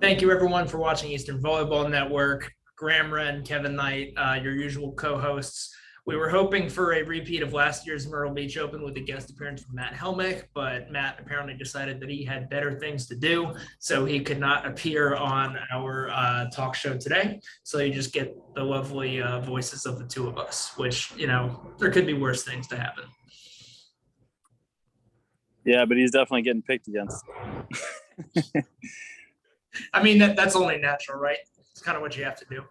Thank you, everyone, for watching Eastern Volleyball Network. Graham Wren, Kevin Knight, your usual co-hosts. We were hoping for a repeat of last year's Myrtle Beach Open with a guest appearance from Matt Helmick, but Matt apparently decided that he had better things to do, so he could not appear on our talk show today. So you just get the lovely voices of the two of us, which, there could be worse things to happen. Yeah, but he's definitely getting picked against. I mean, that's only natural, right? It's kind of what you have to do.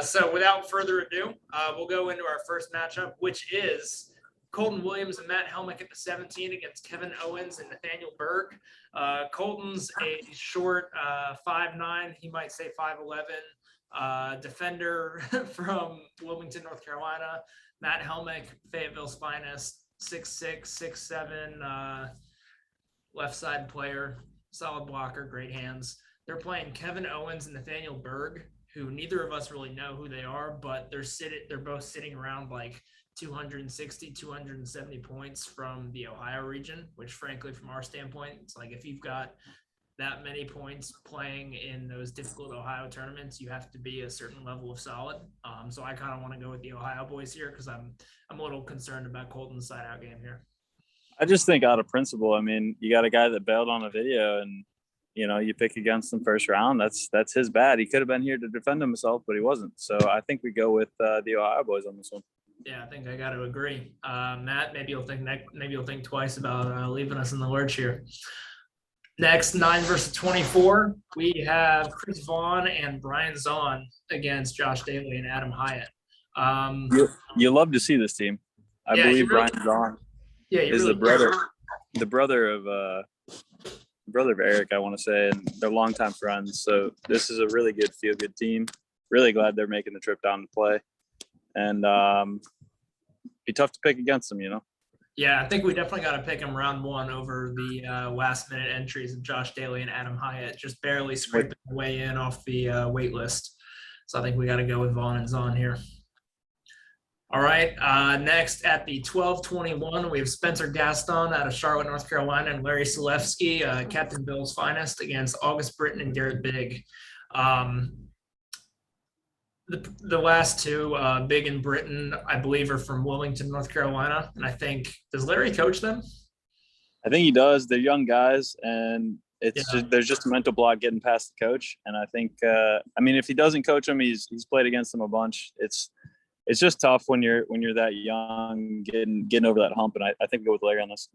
So without further ado, we'll go into our first matchup, which is Colton Williams and Matt Helmick at the 17 against Kevin Owens and Nathaniel Berg. Colton's a short 5'9", he might say 5'11", defender from Wilmington, North Carolina. Matt Helmick, Fayetteville's finest, 6'6", 6'7", left side player, solid blocker, great hands. They're playing Kevin Owens and Nathaniel Berg, who neither of us really know who they are, but they're both sitting around like 260, 270 points from the Ohio region, which frankly, from our standpoint, it's like if you've got that many points playing in those difficult Ohio tournaments, you have to be a certain level of solid. So I kind of want to go with the Ohio boys here because I'm a little concerned about Colton's side out game here. I just think out of principle, I mean, you got a guy that bailed on a video and, you pick against him first round. That's his bad. He could have been here to defend himself, but he wasn't. So I think we go with the Ohio boys on this one. Yeah, I think I got to agree. Matt, maybe you'll think twice about leaving us in the lurch here. Next, 9 versus 24, we have Chris Vaughn and Brian Zahn against Josh Daly and Adam Hyatt. You love to see this team. I believe Brian Zahn is the brother of Eric, I want to say, and they're longtime friends. So this is a really good feel-good team. Really glad they're making the trip down to play. And be tough to pick against them, Yeah, I think we definitely got to pick them round one over the last-minute entries of Josh Daly and Adam Hyatt, just barely scraping their way in off the wait list. So I think we got to go with Vaughn and Zahn here. All right, next at the 12-21, we have Spencer Gaston out of Charlotte, North Carolina, and Larry Sileski, Captain Bill's finest, against August Britton and Garrett Big. The last two, Big and Britton, I believe, are from Wilmington, North Carolina. And I think, does Larry coach them? I think he does. They're young guys, and there's just a mental block getting past the coach. And I think, if he doesn't coach them, he's played against them a bunch. It's just tough when you're that young, getting over that hump. And I think we go with Larry on this.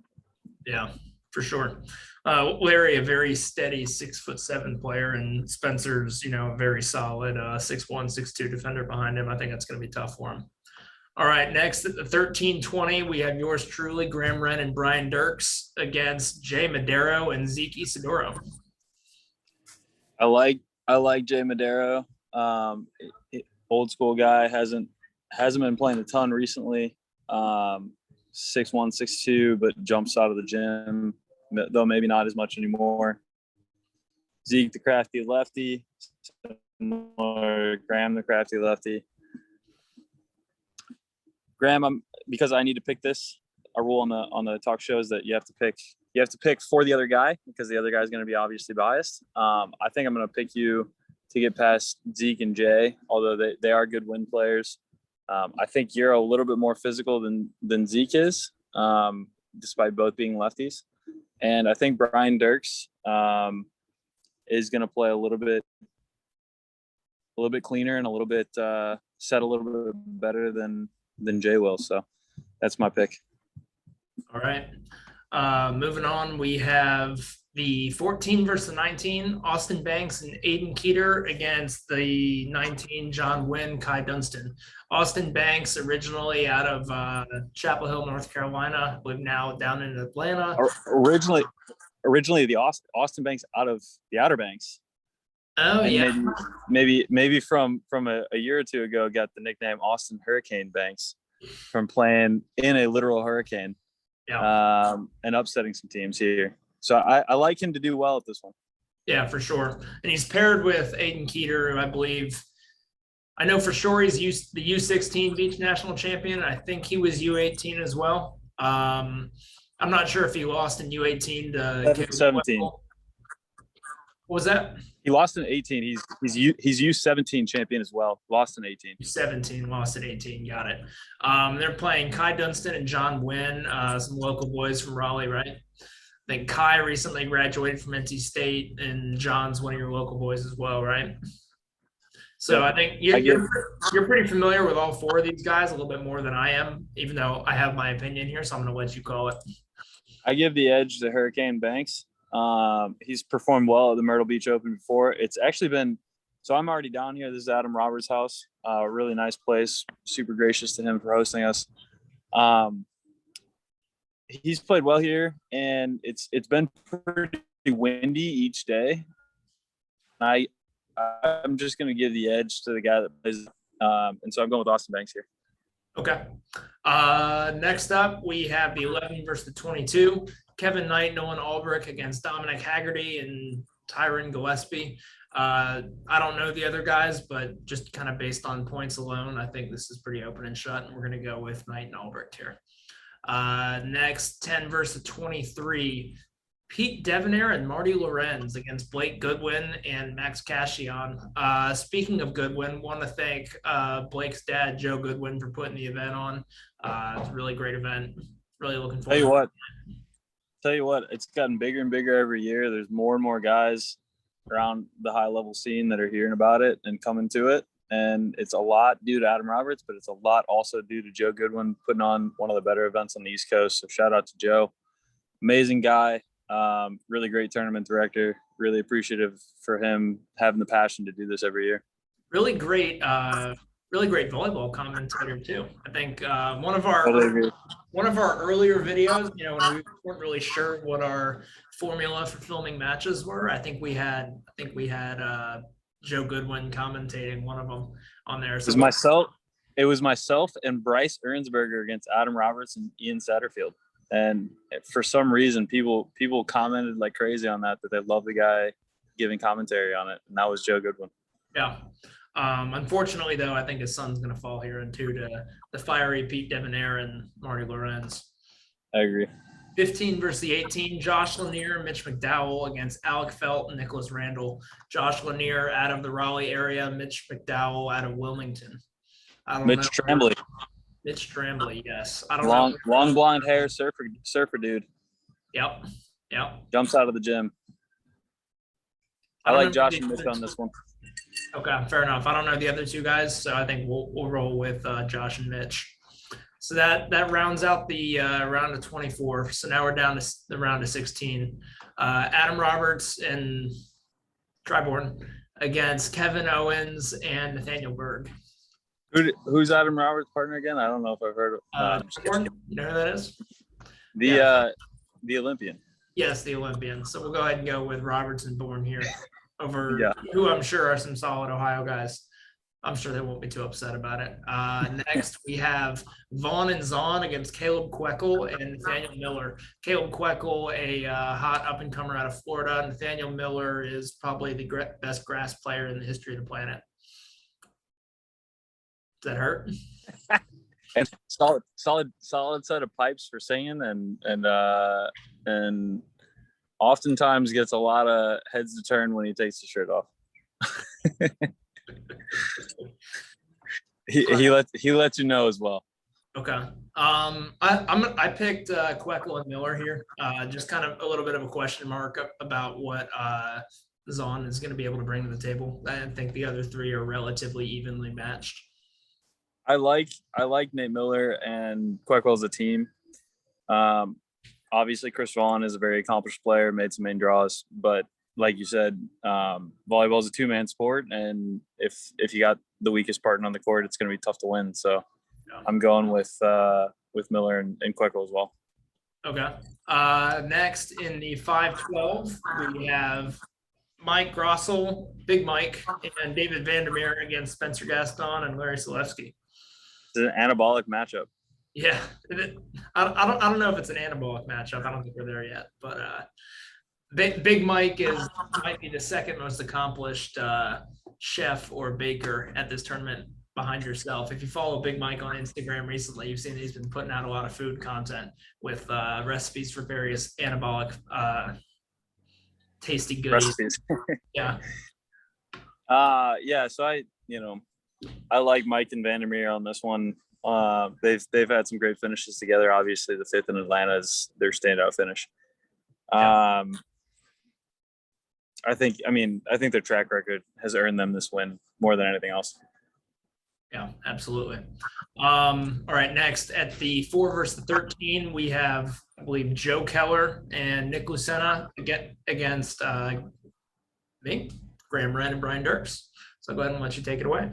Yeah, for sure. Larry, a very steady 6'7" player, and Spencer's, a very solid 6'1", 6'2" defender behind him. I think that's going to be tough for him. All right, next at the 13-20, we have yours truly, Graham Wren and Brian Dirks against Jay Medeiro and Zeke Seduro. I like Jay Medeiro. Old school guy, hasn't been playing a ton recently. 6'1", 6'2", but jumps out of the gym, though maybe not as much anymore. Zeke, the crafty lefty, or Graham, the crafty lefty. Graham, because I need to pick this. Our rule on the talk show is that you have to pick for the other guy because the other guy is going to be obviously biased. I think I'm going to pick you to get past Zeke and Jay, although they are good win players. I think you're a little bit more physical than Zeke is, despite both being lefties. And I think Brian Dirks is going to play a little bit cleaner and a little bit set a little bit better than Jay will. So that's my pick. All right. Moving on, we have the 14 versus 19, Austin Banks and Aiden Keator against the 19, John Wynn, Kai Dunstan. Austin Banks, originally out of Chapel Hill, North Carolina, live now down in Atlanta. Originally the Austin Banks out of the Outer Banks. Oh, and yeah. Maybe from a year or two ago, got the nickname Austin Hurricane Banks from playing in a literal hurricane. Yeah. And upsetting some teams here. So I like him to do well at this one. Yeah, for sure. And he's paired with Aiden Keator, who I know for sure he's the U16 beach national champion. I think he was U18 as well. I'm not sure if he lost in U18 to 17. What was that? He lost in 18. He's U17 champion as well. Lost in 18. 17, lost at 18. Got it. They're playing Kai Dunstan and John Wynn, some local boys from Raleigh, right? I think Kai recently graduated from NC State, and John's one of your local boys as well, right? So I think you're pretty familiar with all four of these guys, a little bit more than I am, even though I have my opinion here, so I'm going to let you call it. I give the edge to Hurricane Banks. He's performed well at the Myrtle Beach Open before. It's actually been – so I'm already down here. This is Adam Roberts' house. Really nice place. Super gracious to him for hosting us. He's played well here, and it's been pretty windy each day. I'm just going to give the edge to the guy that plays, and so I'm going with Austin Banks here. Okay. Next up, we have the 11 versus the 22. Kevin Knight, Nolan Albrecht against Dominic Haggerty and Tyron Gillespie. I don't know the other guys, but just kind of based on points alone, I think this is pretty open and shut, and we're going to go with Knight and Albrecht here. Next, 10 versus 23. Pete Devonair and Marty Lorenz against Blake Goodwin and Max Cashion. Speaking of Goodwin, want to thank Blake's dad, Joe Goodwin, for putting the event on. It's a really great event. Really looking forward. Tell you what, it's gotten bigger and bigger every year. There's more and more guys around the high level scene that are hearing about it and coming to it. And it's a lot due to Adam Roberts, but it's a lot also due to Joe Goodwin putting on one of the better events on the East Coast. So shout out to Joe. Amazing guy. Really great tournament director. Really appreciative for him having the passion to do this every year. Really great volleyball commentator too. I think one of our earlier videos, when we weren't really sure what our formula for filming matches were, I think we had Joe Goodwin commentating one of them on there. So it was myself and Bryce Ernsberger against Adam Roberts and Ian Satterfield. And for some reason, people commented like crazy on that they love the guy giving commentary on it. And that was Joe Goodwin. Yeah. Unfortunately, though, I think his son's going to fall here into the fiery Pete Devonair and Marty Lorenz. I agree. 15 versus the 18. Josh Lanier, Mitch McDowell against Alec Felt and Nicholas Randall. Josh Lanier out of the Raleigh area. Mitch McDowell out of Wilmington. Mitch Tremblay, yes. Long blonde hair, surfer dude. Yep. Jumps out of the gym. I like Josh and Mitch on this one. Okay, fair enough. I don't know the other two guys, so I think we'll roll with Josh and Mitch. So that rounds out the round of 24. So now we're down to the round of 16. Adam Roberts and Triborn against Kevin Owens and Nathaniel Berg. Who's Adam Roberts' partner again? I don't know if I've heard of. You know who that is? The Olympian. Yes, the Olympian. So we'll go ahead and go with Roberts and Bourne here over who I'm sure are some solid Ohio guys. I'm sure they won't be too upset about it. Next, we have Vaughn and Zahn against Caleb Kweckel and Nathaniel Miller. Caleb Kweckel, a hot up-and-comer out of Florida. Nathaniel Miller is probably the best grass player in the history of the planet. Does that hurt? And solid set of pipes for singing, and oftentimes gets a lot of heads to turn when he takes the shirt off. he lets you know as well. Okay. I picked Kweckel and Miller here. Just kind of a little bit of a question mark about what Zahn is going to be able to bring to the table. I think the other three are relatively evenly matched. I like Nate Miller and Kweckel as a team. Obviously, Chris Vaughn is a very accomplished player, made some main draws, but like you said, volleyball is a two-man sport, and if you got the weakest partner on the court, it's going to be tough to win. So I'm going with Miller and Kweckel as well. Okay. Next in the 5-12, we have Mike Grossel, Big Mike, and David Vandermeer against Spencer Gaston and Larry Sileski. It's an anabolic matchup. Yeah, I don't know if it's an anabolic matchup. I don't think we're there yet, but Big Mike might be the second most accomplished chef or baker at this tournament behind yourself. If you follow Big Mike on Instagram recently, you've seen he's been putting out a lot of food content with recipes for various anabolic tasty goodies. recipes. Yeah. Yeah. So I like Mike and Vandermeer on this one. They've had some great finishes together. Obviously, the fifth in Atlanta is their standout finish. Yeah. I think their track record has earned them this win more than anything else. Yeah, absolutely. All right, next at the 4 versus 13, we have, I believe, Joe Keller and Nick Lucena against me, Graham Wren, and Brian Dirks. So go ahead and let you take it away.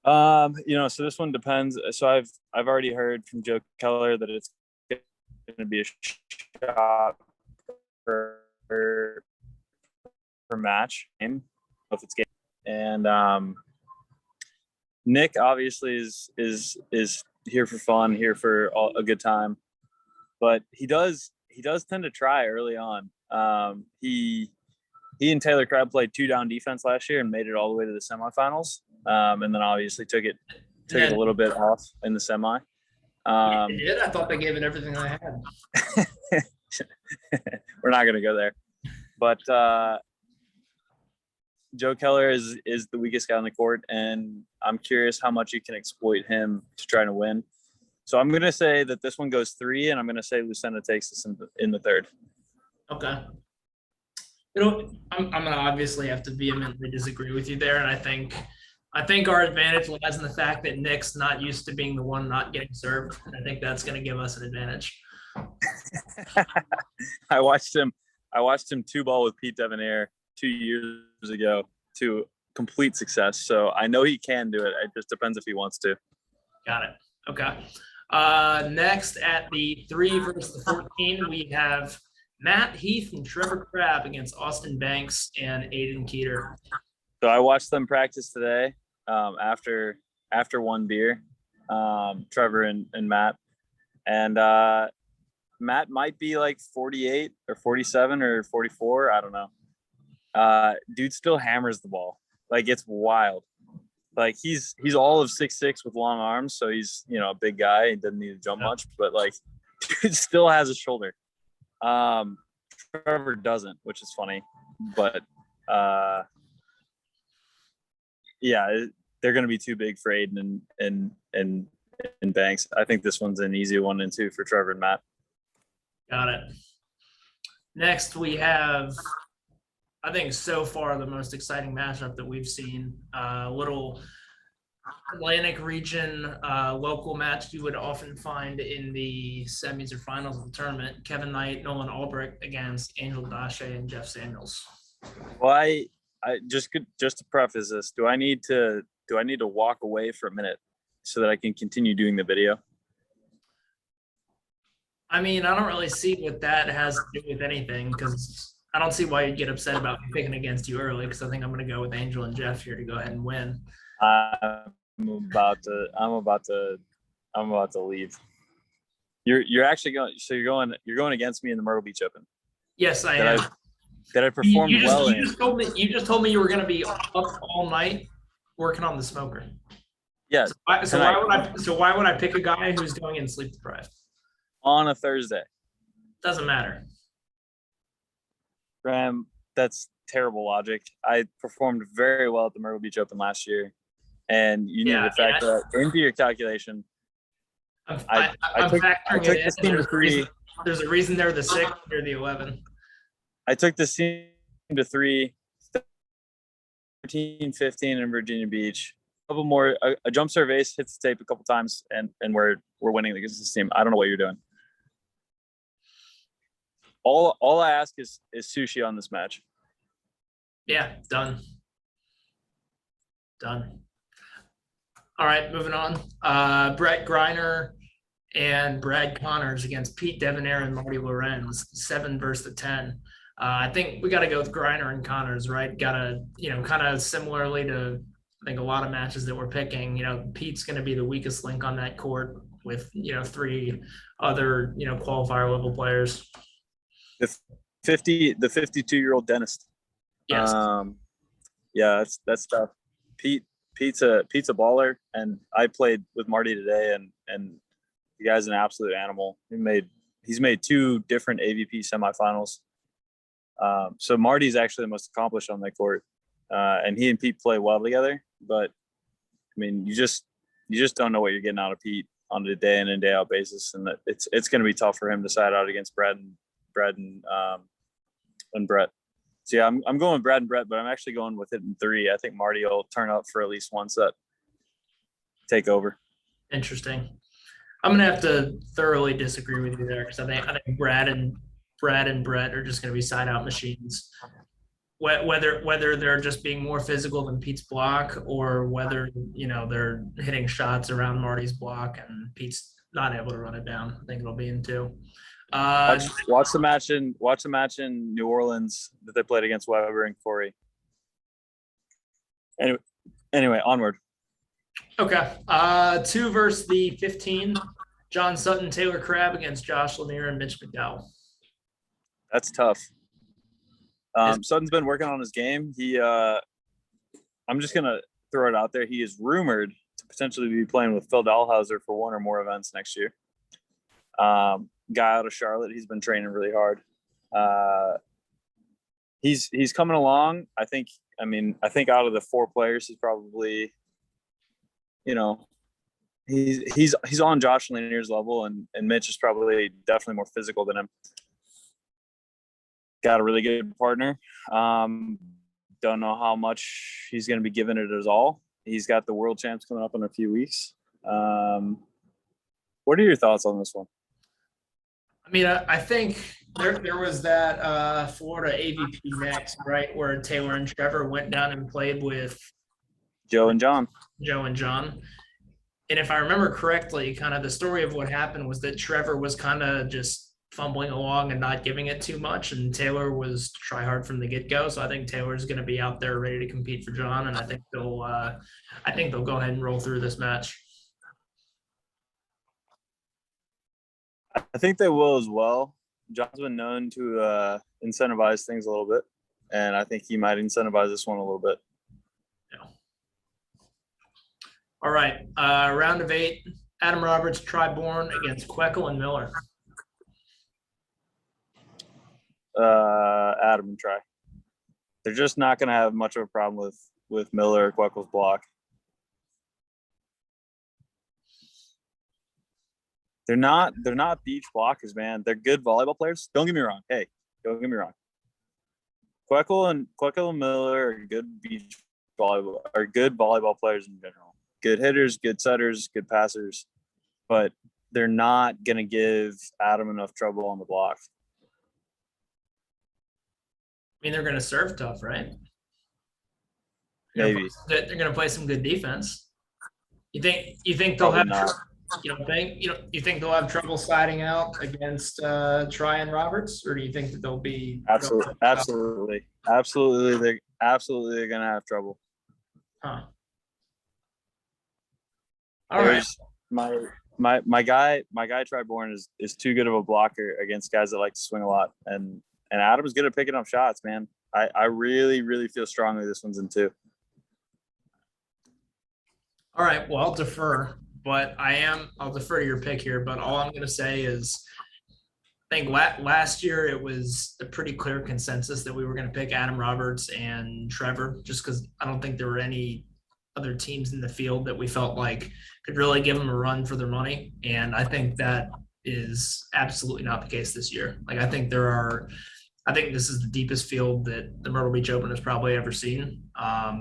So this one depends. So I've already heard from Joe Keller that it's going to be a shot per match game, if it's game. And Nick obviously is here for fun, here for a good time, but he does tend to try early on. He and Taylor Crabb played 2 down defense last year and made it all the way to the semifinals. And then obviously took it a little bit off in the semi. They did? I thought they gave it everything I had. We're not going to go there, but Joe Keller is the weakest guy on the court, and I'm curious how much you can exploit him to try to win. So I'm going to say that this one goes 3, and I'm going to say Lucena takes this in the third. Okay. I'm going to obviously have to vehemently disagree with you there, and I think our advantage lies in the fact that Nick's not used to being the one not getting served, and I think that's going to give us an advantage. I watched him 2-ball with Pete Devenair 2 years ago to complete success. So I know he can do it. It just depends if he wants to. Got it. Okay. Next at the 3 versus the 14, we have Matt Heath and Trevor Crabb against Austin Banks and Aiden Keator. So I watched them practice today after one beer, Trevor and Matt. And Matt might be like 48 or 47 or 44. I don't know. Dude still hammers the ball. Like, it's wild. Like, he's all of 6'6" with long arms, so he's a big guy. He doesn't need to jump much, but like, dude still has a shoulder. Trevor doesn't, which is funny, but yeah, they're going to be too big for Aiden and Banks. I think this one's an easy 1 and 2 for Trevor and Matt. Got it. Next, we have, I think, so far the most exciting matchup that we've seen. Little Atlantic region local match you would often find in the semis or finals of the tournament. Kevin Knight, Nolan Albrecht against Angel Dasha and Jeff Samuels. Well, I just to preface this, do I need to walk away for a minute so that I can continue doing the video? I mean, I don't really see what that has to do with anything, because I don't see why you'd get upset about me picking against you early, because I think I'm going to go with Angel and Jeff here to go ahead and win. I'm about to leave. You're actually going. So you're going against me in the Myrtle Beach Open. Yes, I am. That I performed you well just told me you were going to be up all night working on the smoker. Yeah. So why would I pick a guy who's going in sleep deprived on a Thursday? Doesn't matter. Graham, that's terrible logic. I performed very well at the Myrtle Beach Open last year, and you need to factor that into your calculation. I'm factoring it in. There's a reason they're the 6th, they're the 11. I took this team to 3, 13, 15 in Virginia Beach. A couple more, a jump serve ace hits the tape a couple times, and we're winning against this team. I don't know what you're doing. All I ask is sushi on this match. Yeah, done. All right, moving on. Brett Greiner and Brad Connors against Pete Devenair and Marty Lorenz, 7 versus 10. I think we got to go with Griner and Connors, right? Got to, kind of similarly to, I think, a lot of matches that we're picking. Pete's going to be the weakest link on that court with, 3 other, qualifier level players. The 52-year-old dentist. Yes. Yeah, that's tough. Pete's a baller, and I played with Marty today, and the guy's an absolute animal. He's made 2 different AVP semifinals. So Marty's actually the most accomplished on that court, and he and Pete play well together. But I mean, you just don't know what you're getting out of Pete on a day in and day out basis, and it's going to be tough for him to side out against Brad and Brett. So yeah, I'm going with Brad and Brett, but I'm actually going with it in 3. I think Marty will turn up for at least one set, take over. Interesting. I'm gonna have to thoroughly disagree with you there because I think Brad and Brett are just gonna be side out machines. Whether they're just being more physical than Pete's block, or whether they're hitting shots around Marty's block and Pete's not able to run it down. I think it'll be in 2. Watch the match in New Orleans that they played against Weber and Corey. Anyway, onward. Okay. 2 versus the 15. John Sutton, Taylor Crabb against Josh Lanier and Mitch McDowell. That's tough. Sutton's been working on his game. I'm just gonna throw it out there. He is rumored to potentially be playing with Phil Dahlhauser for 1 or more events next year. Guy out of Charlotte. He's been training really hard. He's coming along. I think out of the 4 players, he's probably, he's on Josh Lanier's level, and Mitch is probably definitely more physical than him. Got a really good partner. Don't know how much he's going to be giving it his all. He's got the world champs coming up in a few weeks. What are your thoughts on this one? I mean, I think there was that Florida AVP next, right, where Taylor and Trevor went down and played with Joe and John. And if I remember correctly, kind of the story of what happened was that Trevor was kind of just fumbling along and not giving it too much, and Taylor was try hard from the get-go. So I think Taylor's going to be out there ready to compete for John, and I think they'll go ahead and roll through this match. I think they will as well. John's been known to incentivize things a little bit, and I think he might incentivize this one a little bit. Yeah. All right. Round of 8, Adam Roberts, Triborn against Kweckel and Miller. Adam and Tri. They're just not going to have much of a problem with Miller or Kweckel's block. They're not beach blockers, man. They're good volleyball players. Don't get me wrong. Hey, don't get me wrong. Kweckel and Miller are good volleyball players in general. Good hitters, good setters, good passers, but they're not going to give Adam enough trouble on the block. I mean, they're going to serve tough, right? Maybe they're going to play some good defense. You think they'll Probably have? not. You think they'll have trouble sliding out against Tri and Roberts, or do you think that they'll be absolutely they're going to have trouble. Huh. All right. My guy Triborn is too good of a blocker against guys that like to swing a lot, and Adam's good at picking up shots, man. I really feel strongly this one's in 2. All right. Well, I'll defer, but I'll defer to your pick here. But all I'm going to say is, I think last year it was a pretty clear consensus that we were going to pick Adam Roberts and Trevor, just because I don't think there were any other teams in the field that we felt like could really give them a run for their money. And I think that is absolutely not the case this year. Like, I think this is the deepest field that the Myrtle Beach Open has probably ever seen. I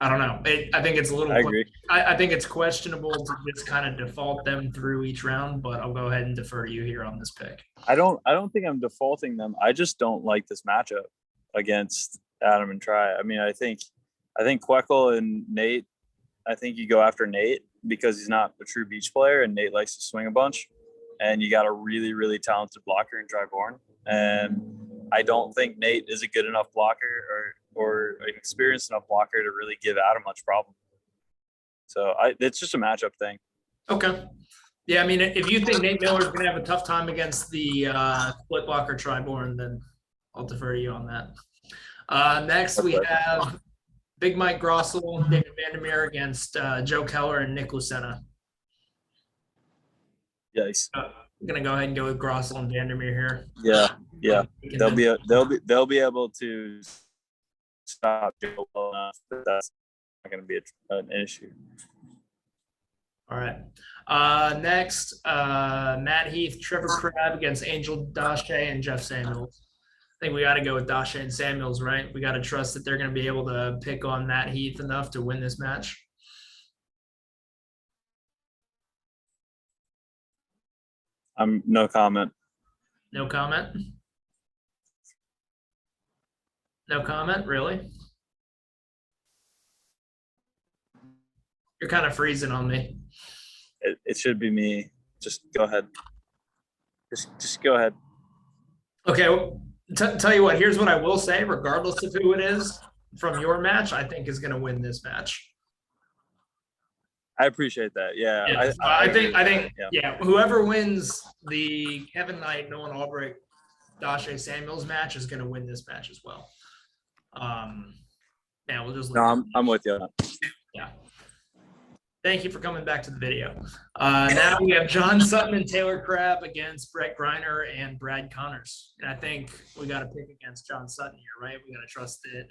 don't know. I think it's a little. I agree. I think it's questionable to just kind of default them through each round, but I'll go ahead and defer to you here on this pick. I don't think I'm defaulting them. I just don't like this matchup against Adam and Tri. I mean, I think Kweckel and Nate. I think you go after Nate because he's not a true beach player, and Nate likes to swing a bunch. And you got a really talented blocker in Triborn. And I don't think Nate is a good enough blocker or an experienced enough blocker to really give Adam much problem. So it's just a matchup thing. Okay. Yeah, I mean, if you think Nate Miller's going to have a tough time against the split blocker Triborn, then I'll defer to you on that. Next, we have Big Mike Grossel, David Vandermeer against Joe Keller and Nick Lucena. Yikes. I'm going to go ahead and go with Grossel and Vandermeer here. Yeah. Yeah, And they'll be able to stop Joe well enough that that's not going to be an issue. All right. Next, Matt Heath, Trevor Crabb against Angel Dasha and Jeff Samuels. I think we got to go with Dasha and Samuels, right? We got to trust that they're going to be able to pick on Matt Heath enough to win this match. No comment. No comment. No comment, really? You're kind of freezing on me. It should be me. Just go ahead. Just go ahead. Okay, well, tell you what, here's what I will say, regardless of who it is from your match, I think is going to win this match. I appreciate that. Yeah. Yeah, I think, whoever wins the Kevin Knight, Nolan Albrecht, Dasha Samuels match is going to win this match as well. Yeah, we'll just. No, I'm with you. Yeah. Thank you for coming back to the video. Now we have John Sutton and Taylor Crabb against Brett Greiner and Brad Connors. And I think we got to pick against John Sutton here, right? We got to trust that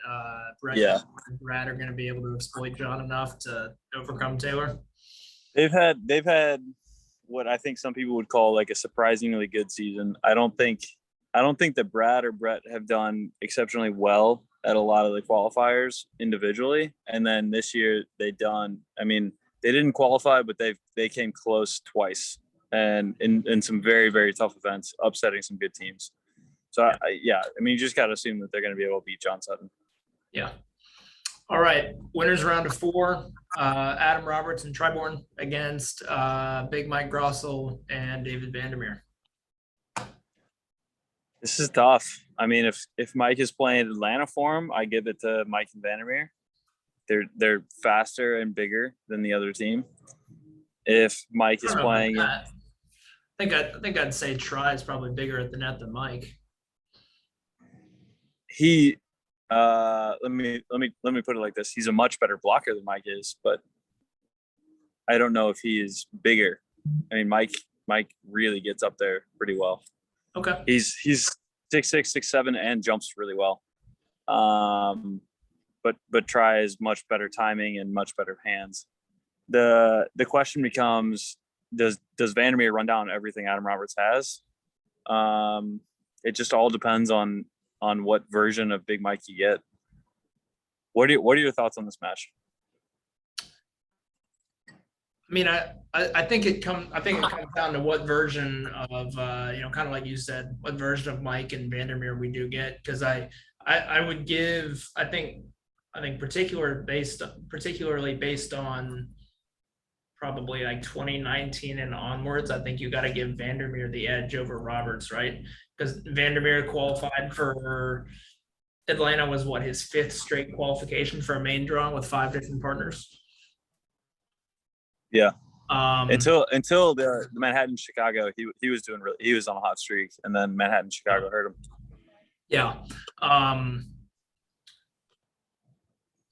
Brett and Brad are going to be able to exploit John enough to overcome Taylor. They've had what I think some people would call like a surprisingly good season. I don't think that Brad or Brett have done exceptionally well at a lot of the qualifiers individually. And then this year they didn't qualify, but they came close twice and in some very, very tough events, upsetting some good teams. So you just got to assume that they're going to be able to beat John Sutton. Yeah. All right. Winners round of 4, Adam Roberts and Triborn against Big Mike Grossel and David Vandermeer. This is tough. I mean, if Mike is playing Atlanta for him, I give it to Mike and Vandermeer. They're faster and bigger than the other team. If Mike is playing, I think I'd say Tri is probably bigger at the net than Mike. He, let me put it like this: he's a much better blocker than Mike is, but I don't know if he is bigger. I mean, Mike really gets up there pretty well. Okay. He's 6'6", 6'7", and jumps really well. But Tri is much better timing and much better hands. The question becomes, does Vandermeer run down everything Adam Roberts has? It just all depends on what version of Big Mike you get. What are your thoughts on this match? I mean, I think it comes down to what version of kind of like you said, what version of Mike and Vandermeer we do get, because I would give I think particularly based on probably like 2019 and onwards, I think you got to give Vandermeer the edge over Roberts, right? Because Vandermeer qualified for Atlanta was his 5th straight qualification for a main draw with 5 different partners. Yeah. Until the Manhattan Chicago, he was doing he was on a hot streak, and then Manhattan Chicago hurt him. Yeah.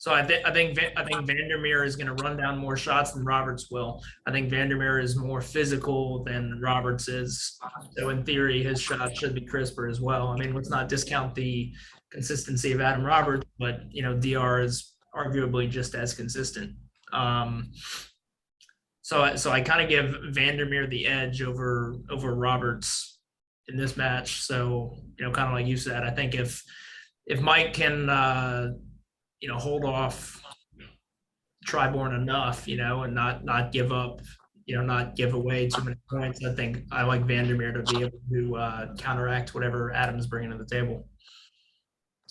So I think Vandermeer is going to run down more shots than Roberts will. I think Vandermeer is more physical than Roberts is. So in theory, his shot should be crisper as well. I mean, let's not discount the consistency of Adam Roberts, but DR is arguably just as consistent. So I kind of give Vandermeer the edge over Roberts in this match. So kind of like you said, I think if Mike can hold off Triborn enough, and not give up, not give away too many points, I think I like Vandermeer to be able to counteract whatever Adam's bringing to the table.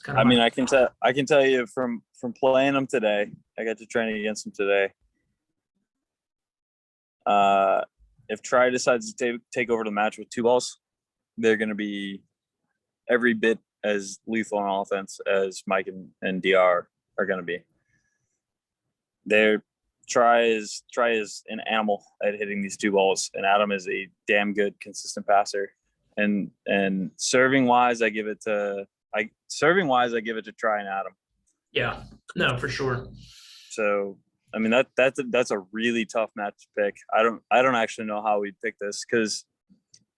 I can tell you from playing him today, I got to train against him today. If Tri decides to take over the match with 2 balls, they're going to be every bit as lethal on offense as Mike and DR are going to be. Tri is an animal at hitting these 2 balls, and Adam is a damn good consistent passer. And serving wise, I give it to Tri and Adam. Yeah, no, for sure. So I mean that's a really tough match to pick. I don't actually know how we'd pick this, because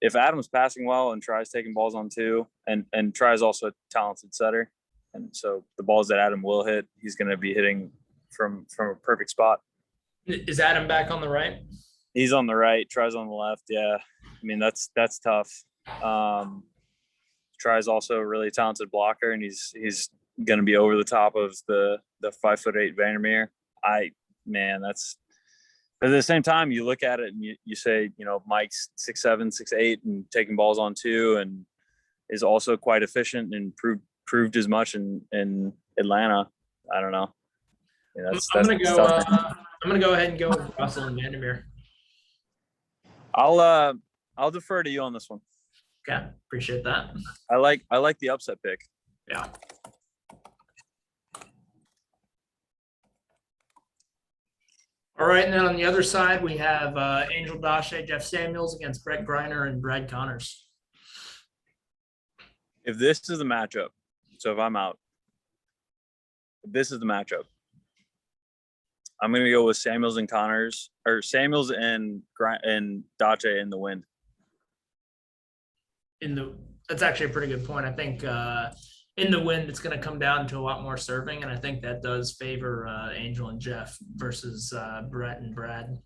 if Adam's passing well and tries taking balls on two, and tries also a talented setter, and so the balls that Adam will hit, he's going to be hitting from a perfect spot. Is Adam back on the right? He's on the right, tries on the left. Yeah, I mean that's tough. Tries also a really talented blocker, and he's going to be over the top of the 5'8" Vandermeer. That's. But at the same time, you look at it and you say, Mike's 6'7", 6'8", and taking balls on two, and is also quite efficient and proved as much in Atlanta. I don't know. I'm gonna go ahead and go with Russell and Vandermeer. I'll defer to you on this one. Okay, appreciate that. I like the upset pick. Yeah. All right, and then on the other side, we have Angel Dasha, Jeff Samuels against Brett Greiner and Brad Connors. If this is the matchup, so if I'm out, if this is the matchup, I'm going to go with Samuels and Connors, or Samuels and Dacha in the wind. That's actually a pretty good point. I think in the wind, it's going to come down to a lot more serving, and I think that does favor Angel and Jeff versus Brett and Brad.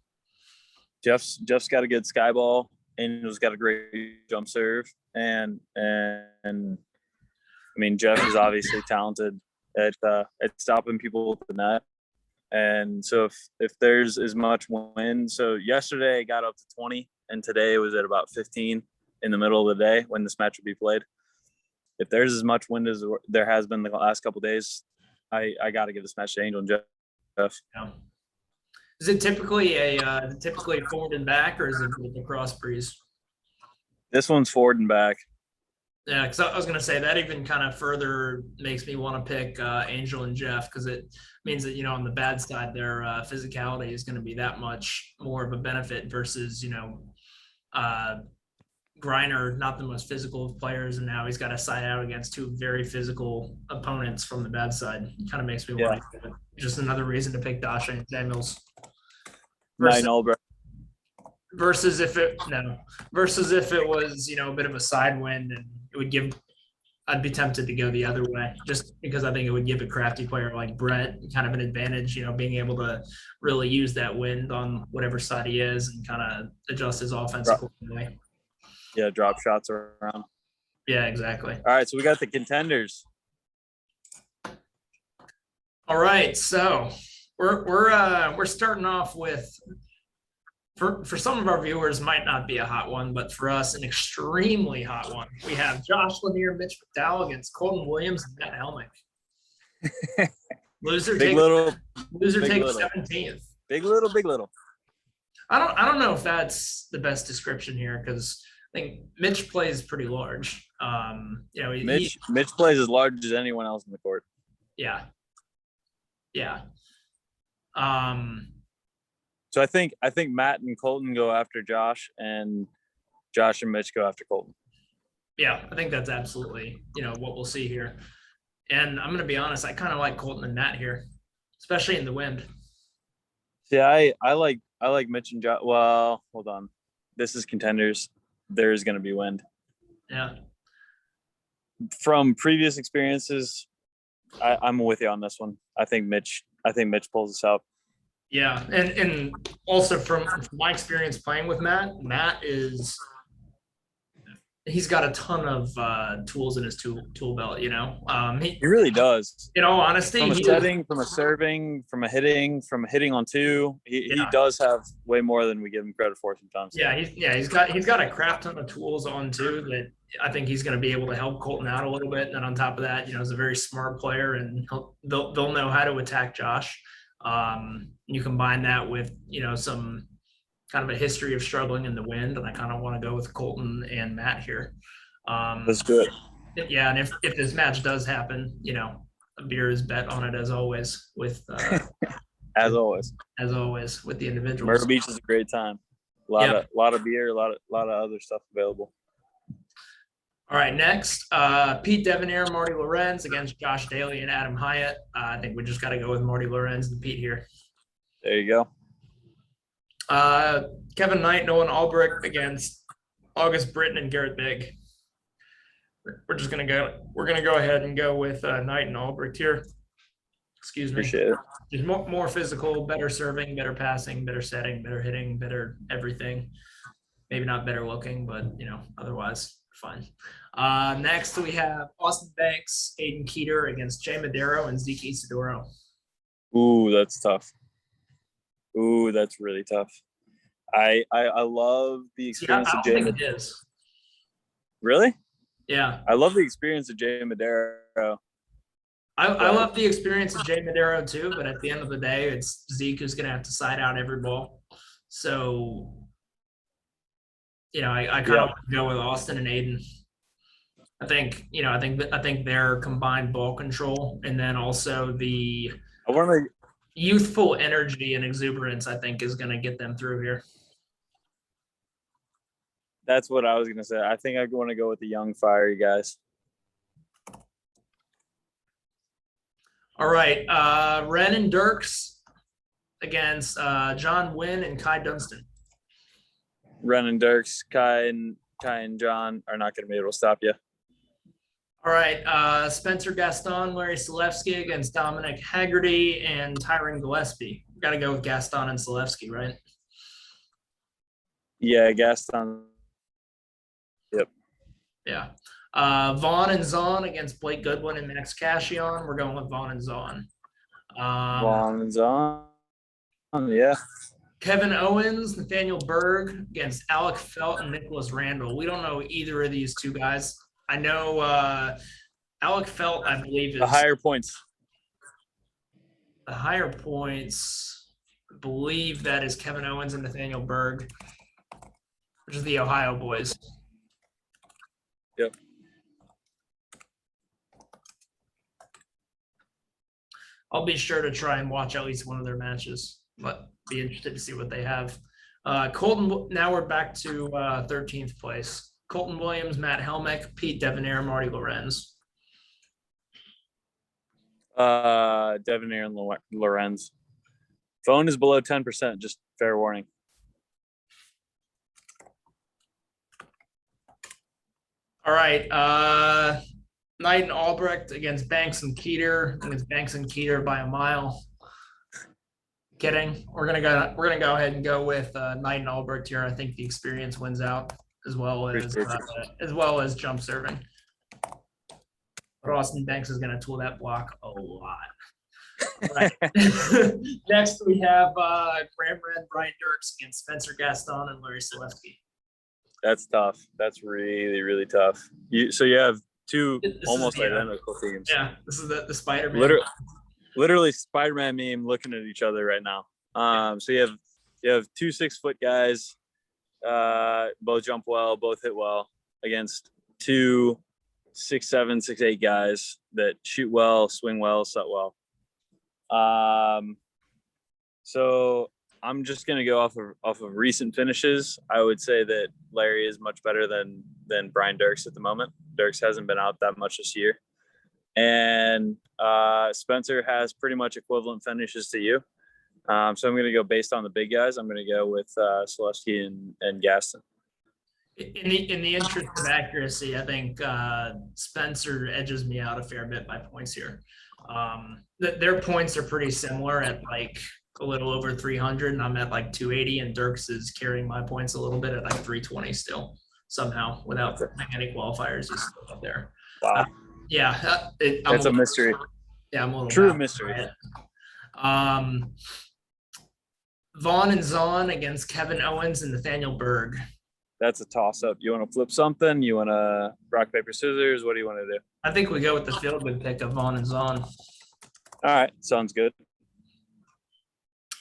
Jeff's got a good sky ball. Angel's got a great jump serve, and I mean Jeff is obviously talented at stopping people with the net. And so if there's as much wind, so yesterday it got up to 20, and today it was at about 15 in the middle of the day when this match would be played. If there's as much wind as there has been the last couple of days, I got to give this match to Angel and Jeff. Yeah. Is it typically forward and back, or is it with the cross breeze? This one's forward and back. Yeah, because I was going to say that even kind of further makes me want to pick Angel and Jeff, because it means that, on the bad side, their physicality is going to be that much more of a benefit versus, Griner, not the most physical of players, and now he's got to side out against two very physical opponents from the bad side. It kind of makes me want to just another reason to pick Dasha and Samuels. Versus if it was, a bit of a side wind, and it would I'd be tempted to go the other way, just because I think it would give a crafty player like Brett kind of an advantage, being able to really use that wind on whatever side he is and kind of adjust his offense accordingly. Yeah, drop shots around. Yeah, exactly. All right, so we got the contenders. All right, so we're starting off with, for some of our viewers, might not be a hot one, but for us, an extremely hot one. We have Josh Lanier, Mitch McDowell against Colton Williams and Matt Helmick. Loser takes 17th. Big little. I don't know if that's the best description here, because I think Mitch plays pretty large. Mitch plays as large as anyone else in the court. Yeah. So I think Matt and Colton go after Josh, and Josh and Mitch go after Colton. Yeah, I think that's absolutely, what we'll see here. And I'm going to be honest, I kind of like Colton and Matt here, especially in the wind. Yeah, I like Mitch and Josh. Well, hold on. This is contenders. There is going to be wind. Yeah. From previous experiences, I'm with you on this one. I think Mitch pulls this out. Yeah, and also from my experience playing with Matt he's got a ton of tools in his tool belt. He really does. In all honesty, from a setting, from a serving, from a hitting on two, he does have way more than we give him credit for sometimes. Yeah, he's got a crap ton of tools on two that I think he's going to be able to help Colton out a little bit. And then on top of that, he's a very smart player, and they'll know how to attack Josh. You combine that with some kind of a history of struggling in the wind, and I kind of want to go with Colton and Matt here. That's good. Yeah, and if this match does happen, a beer is bet on it as always with as always with the individuals. Myrtle Beach is a great time. A lot of beer, a lot of other stuff available. All right, next, Pete Devenir, Marty Lorenz against Josh Daly and Adam Hyatt. I think we just got to go with Marty Lorenz and Pete here. There you go. Kevin Knight, Nolan Albrecht against August Britton and Garrett Big. We're just gonna go. We're gonna go ahead and go with Knight and Albrecht here. Excuse me. Appreciate it. Just more physical, better serving, better passing, better setting, better hitting, better everything. Maybe not better looking, but otherwise fine. Next we have Austin Banks, Aiden Keator against Jay Medeiro and Zeke Seduro. Ooh, that's tough. Ooh, that's really tough. I love the experience I of don't Jay. think it is. Really? Yeah. I love the experience of Jay Medeiro. I love the experience of Jay Medeiro too, but at the end of the day, it's Zeke who's going to have to side out every ball. So, I kind of want to go with Austin and Aiden. I think their combined ball control and then also the youthful energy and exuberance, I think, is going to get them through here. That's what I was going to say. I think I want to go with the young, fiery guys. All right. Ren and Dirks against John Wynn and Kai Dunstan. Ren and Dirks, Kai and John are not going to be able to stop you. All right. Spencer Gaston, Larry Sileski against Dominic Haggerty and Tyron Gillespie. Got to go with Gaston and Sileski, right? Yeah, Gaston. Yep. Yeah. Vaughn and Zahn against Blake Goodwin and Max Cashion. We're going with Vaughn and Zahn. Vaughn and Zahn. Yeah. Kevin Owens, Nathaniel Berg against Alec Felt and Nicholas Randall. We don't know either of these two guys. I know Alec Felt, I believe, is the higher points. The higher points, I believe that is Kevin Owens and Nathaniel Berg, which is the Ohio boys. Yep. I'll be sure to try and watch at least one of their matches, but be interested to see what they have. Colton, now we're back to 13th place. Colton Williams, Matt Helmick, Pete Devonair, Marty Lorenz. Devonair and Lorenz. Phone is below 10%, just fair warning. All right. Knight and Albrecht against Banks and Keeter. Against Banks and Keeter by a mile. Kidding. We're gonna go ahead and go with Knight and Albrecht here. I think the experience wins out as well as jump serving. But Austin Banks is gonna tool that block a lot. Right. Next we have Graham Red, Brian Dirks against Spencer Gaston and Larry Sileski. That's tough. That's really, really tough. So you have two almost identical teams. Yeah, this is the Spider-Man. Literally Spider-Man meme looking at each other right now. So you have 2 6-foot guys, both jump well, both hit well, against 2 6'7", 6'8" guys that shoot well, swing well, set well. So I'm just gonna go off of recent finishes. I would say that Larry is much better than Brian Dirks at the moment. Dirks hasn't been out that much this year, and Spencer has pretty much equivalent finishes to you. So I'm gonna go based on the big guys. I'm gonna go with Sileski and Gaston. In the interest of accuracy, I think Spencer edges me out a fair bit by points here. Their points are pretty similar at like a little over 300, and I'm at like 280, and Dirks is carrying my points a little bit at like 320 still somehow without any qualifiers. He's still up there. Wow. Yeah, it's a mystery. Yeah, I'm a little true mystery. Vaughn and Zahn against Kevin Owens and Nathaniel Berg. That's a toss-up. You want to flip something? You want to rock, paper, scissors? What do you want to do? I think we go with the feel-good pick of Vaughn and Zahn. All right. Sounds good.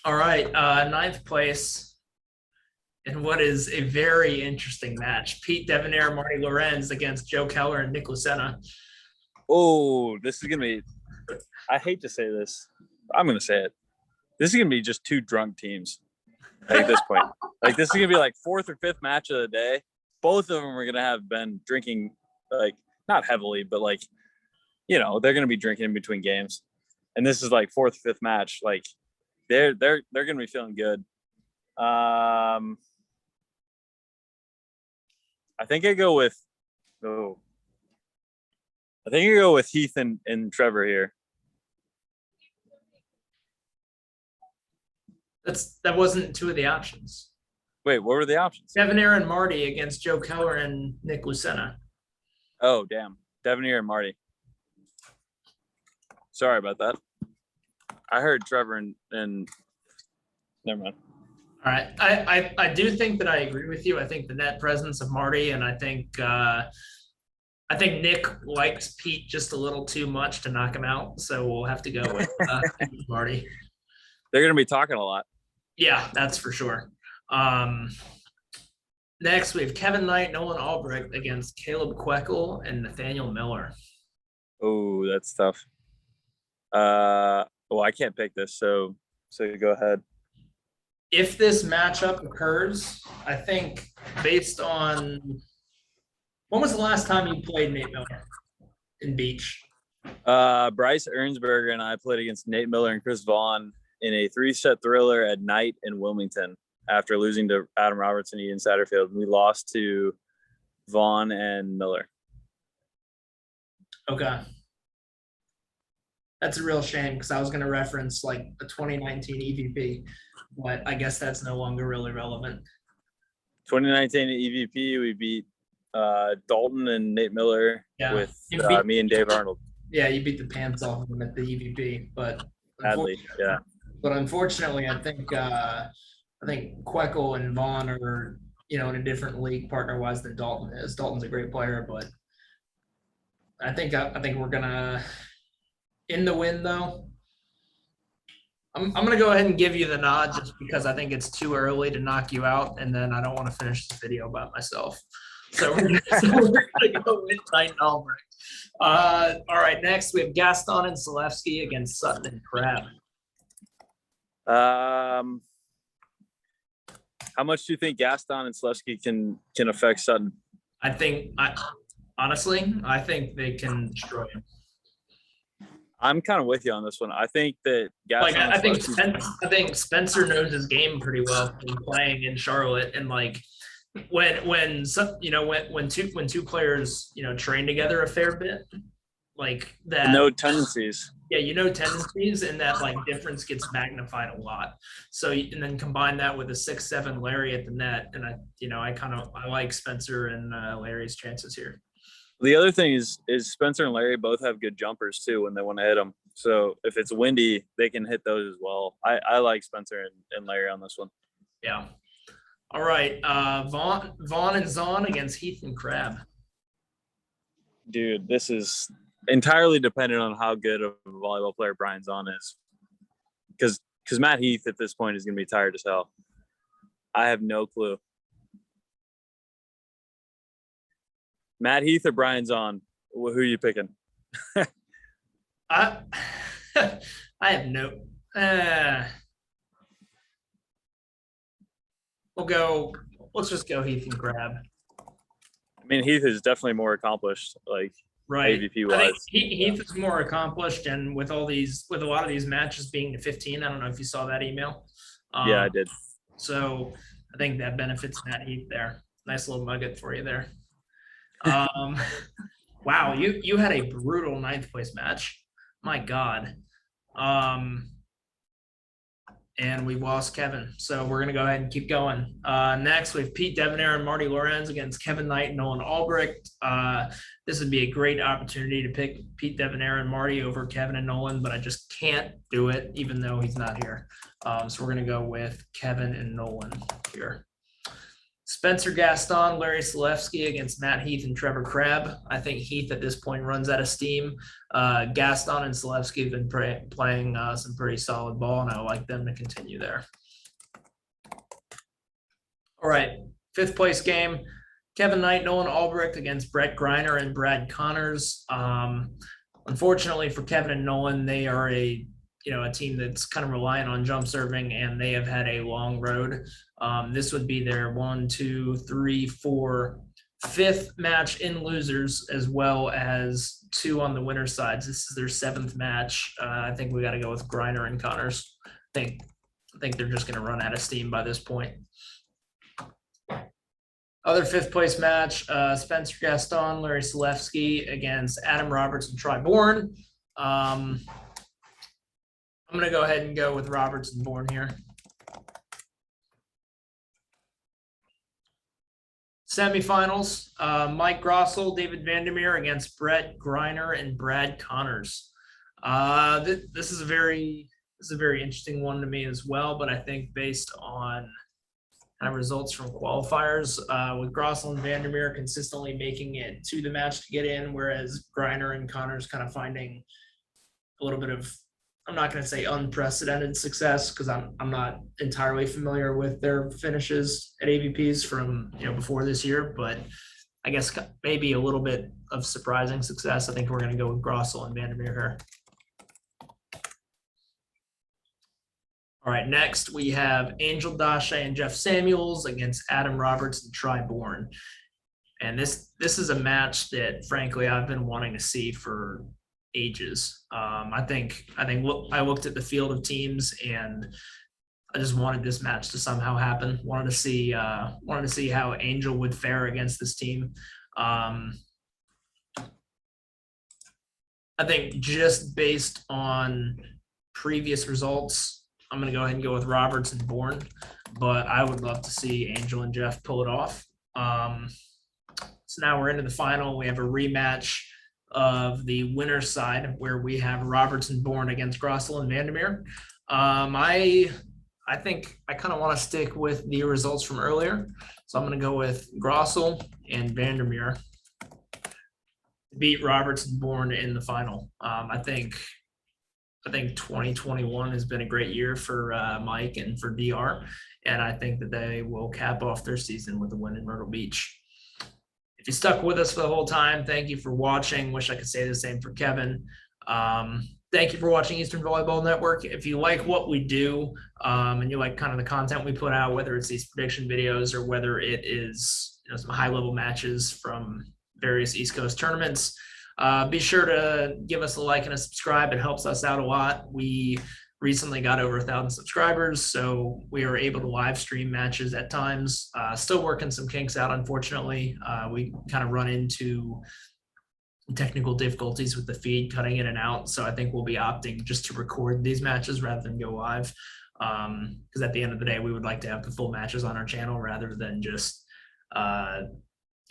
All right. 9th place in what is a very interesting match. Pete Devonair, Marty Lorenz against Joe Keller and Nick Lucena. Oh, this is going to be – I hate to say this. I'm going to say it. This is going to be just 2 drunk teams at this point. Like, this is going to be like 4th or 5th match of the day. Both of them are going to have been drinking, like, not heavily, but, like, they're going to be drinking in between games. And this is like 4th or 5th match. Like, they're going to be feeling good. I think I go with Heath and Trevor here. That wasn't two of the options. Wait, what were the options? Devonair and Marty against Joe Keller and Nick Lucena. Oh, damn. Devonair and Marty. Sorry about that. I heard Trevor and never mind. All right. I do think that I agree with you. I think the net presence of Marty, and I think Nick likes Pete just a little too much to knock him out. So we'll have to go with Marty. They're going to be talking a lot. Yeah, that's for sure. Next, we have Kevin Knight, Nolan Albrecht against Caleb Kweckel and Nathaniel Miller. Oh, that's tough. Well, I can't pick this, so go ahead. If this matchup occurs, I think based on when was the last time you played Nate Miller in Beach? Bryce Ernsberger and I played against Nate Miller and Chris Vaughn in a 3-set thriller at night in Wilmington after losing to Adam Roberts and Ian Satterfield. We lost to Vaughn and Miller. Okay. That's a real shame because I was going to reference like a 2019 EVP, but I guess that's no longer really relevant. 2019 EVP, we beat Dalton and Nate Miller with me and Dave Arnold. Yeah, you beat the pants off of them at the EVP, but badly, yeah. But unfortunately, I think Kweckel and Vaughn are, in a different league partner-wise than Dalton is. Dalton's a great player, but I think we're gonna in the win though. I'm gonna go ahead and give you the nod just because I think it's too early to knock you out, and then I don't want to finish this video by myself. So we're gonna go with Knight and Albrecht. All right, next we have Gaston and Sileski against Sutton and Crabb. How much do you think Gaston and Sileski can affect Sutton? Honestly, I think they can destroy him. I'm kind of with you on this one. I think that Gaston. I think Spencer knows his game pretty well from playing in Charlotte, and like when two players train together a fair bit, like that. No tendencies. Yeah, tendencies, and that like difference gets magnified a lot. So and then combine that with a 6'7" Larry at the net, and I like Spencer and Larry's chances here. The other thing is Spencer and Larry both have good jumpers too when they want to hit them. So if it's windy, they can hit those as well. I like Spencer and Larry on this one. Yeah. All right. Vaughn and Zahn against Heath and Crabb. Dude, this is entirely dependent on how good of a volleyball player Brian Zahn is. Because Matt Heath at this point is going to be tired as hell. I have no clue. Matt Heath or Brian Zahn? Who are you picking? I have no. Let's just go Heath and Crabb. I mean, Heath is definitely more accomplished, like right. AVP wise. Heath is more accomplished, and with a lot of these matches being to 15, I don't know if you saw that email. Yeah, I did. So I think that benefits Matt Heath there. Nice little nugget for you there. Wow, you had a brutal 9th place match. My God. And we lost Kevin. So we're gonna go ahead and keep going. Next, we have Pete Devonair and Marty Lorenz against Kevin Knight and Nolan Albrecht. This would be a great opportunity to pick Pete Devonair and Marty over Kevin and Nolan, but I just can't do it, even though he's not here. So we're gonna go with Kevin and Nolan here. Spencer Gaston, Larry Sileski against Matt Heath and Trevor Crabb. I think Heath at this point runs out of steam. Gaston and Sileski have been playing some pretty solid ball, and I like them to continue there. All right, 5th place game. Kevin Knight, Nolan Albrecht against Brett Greiner and Brad Connors. Unfortunately for Kevin and Nolan, they are a team that's kind of reliant on jump serving, and they have had a long road. This would be their 5th match in losers, as well as 2 on the winner sides. This is their 7th match. I think we got to go with Greiner and Connors. I think they're just going to run out of steam by this point. Other fifth place match, Spencer Gaston, Larry Sileski against Adam Roberts and Triborn. I'm going to go ahead and go with Roberts and Bourne here. Semifinals, Mike Grossel, David Vandermeer against Brett Greiner and Brad Connors. This is a very interesting one to me as well, but I think based on results from qualifiers, with Grossel and Vandermeer consistently making it to the match to get in, whereas Greiner and Connors kind of finding a little bit of, I'm not going to say unprecedented success because I'm not entirely familiar with their finishes at AVPs from before this year, but I guess maybe a little bit of surprising success. I think we're going to go with Grossel and Vandermeer here. All right, next we have Angel Dasha and Jeff Samuels against Adam Roberts and Triborn. And this is a match that, frankly, I've been wanting to see for ages. I think I looked at the field of teams and I just wanted this match to somehow happen. Wanted to see how Angel would fare against this team. I think just based on previous results, I'm going to go ahead and go with Roberts and Bourne, but I would love to see Angel and Jeff pull it off. So now we're into the final. We have a rematch of the winner's side where we have Roberts and Bourne against Grossel and Vandermeer. I think I kind of want to stick with the results from earlier. So I'm going to go with Grossel and Vandermeer to beat Roberts and Bourne in the final. I think 2021 has been a great year for Mike and for DR, and I think that they will cap off their season with a win in Myrtle Beach. If you stuck with us for the whole time, thank you for watching. Wish I could say the same for Kevin. Thank you for watching Eastern Volleyball Network. If you like what we do and you like kind of the content we put out, whether it's these prediction videos or whether it is some high-level matches from various East Coast tournaments, be sure to give us a like and a subscribe. It helps us out a lot. We recently got over 1,000 subscribers, so we are able to live stream matches at times. Still working some kinks out, unfortunately. We kind of run into technical difficulties with the feed cutting in and out, so I think we'll be opting just to record these matches rather than go live, because at the end of the day, we would like to have the full matches on our channel rather than just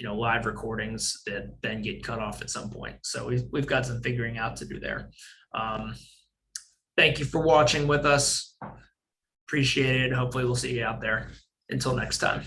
live recordings that then get cut off at some point. So we've got some figuring out to do there. Thank you for watching with us. Appreciate it. Hopefully we'll see you out there. Until next time.